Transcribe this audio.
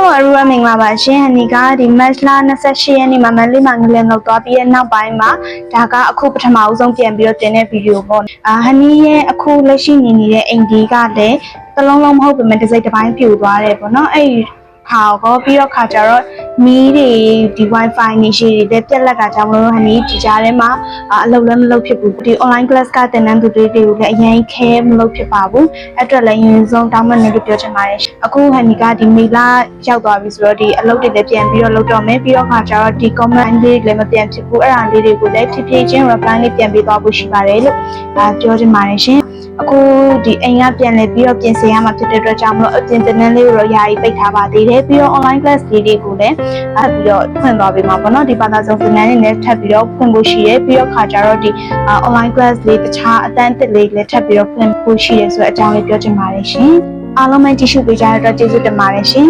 Hello everyone မင်္ဂလာပါရှင်။ဒီကဒီ March လ28ရက်နေ့မှာမန္တလေးမှာငလင်လောက်သွားပြီးတဲ့နောက်ပိုင်းမှာဒါကအခုပထမအဆုံးပြန်ပြီးတော့တင်တဲ့ဗီဒီယိုပေါ့။ဟနီးရဲ့အခုလက်ရှိနေနေတဲ့အိမ်ဒီကလည်းတစ်လုံးလုံးမဟုတ်ပေမဲ့တစ်စိတ်တစ်ပိုင်းပြိုသွားတယ်ပေါ့နော်။အဲ့ခါကောပြီးတော့ခါကြတော့မီးတွေဒီ Wi-Fi နေရှိတွေပြက်လက်ကကြောင့်မလို့ဟနီးဒီကြားထဲမှာအလုပ်လည်းမလုပ်ဖြစ်ဘူးဒီ online class ကတင်တဲ့သူတွေကိုလည်းအရင်ခဲမလုပ်ဖြစ်ပါဘူးအဲ့အတွက်လည်းရင်ဆုံးတောင်းမှနေလို့ပြောချင်ပါတယ်အခုဟနီးကဒီမေလာရောက်သွားပြီဆိုတော့ဒီအလုပ်တွေလည်းပြန်ပြီးတော့လုပ်တော့မယ်ပြီးတော့ခါကျတော့ဒီ comment လေးတွေလည်းမပြန်ဖြစ်ဘူးအဲ့ဒါလေးတွေကိုလည်းဖြည်းဖြည်းချင်း reply လေးပြန်ပေးသွားဖို့ရှိပါတယ်လို့ပြောချင်ပါတယ်ရှင်အခုဒီအိမ်ကပြန်လဲပြီးတော့ပြင်ဆင်ရမှာဖြစ်တဲ့အတွက်ကြောင့်မလို့အပြင်တင်လေးကိုတော့ယာယီပိတ်ထားပါသေးတယ်ပြီးတော့ online class လေးတွေကိုလည်းပြီးတော့ဖွင့်သွားပေးမှာပေါ့နော်ဒီဘာသာစုံသင်တန်းတွေနဲ့ထပ်ပြီးတော့ဖွင့်ဖို့ရှိရဲပြီးတော့ခါကြတော့ဒီ online class လေးတခြားအတန်းတစ်လေးလည်းထပ်ပြီးတော့ဖွင့်ဖို့ရှိရဲဆိုတဲ့အကြောင်းလေးပြောချင်ပါတယ်ရှင်အားလုံးပဲကြည့်ရှုပေးကြတဲ့အတွက်ကျေးဇူးတင်ပါတယ်ရှင်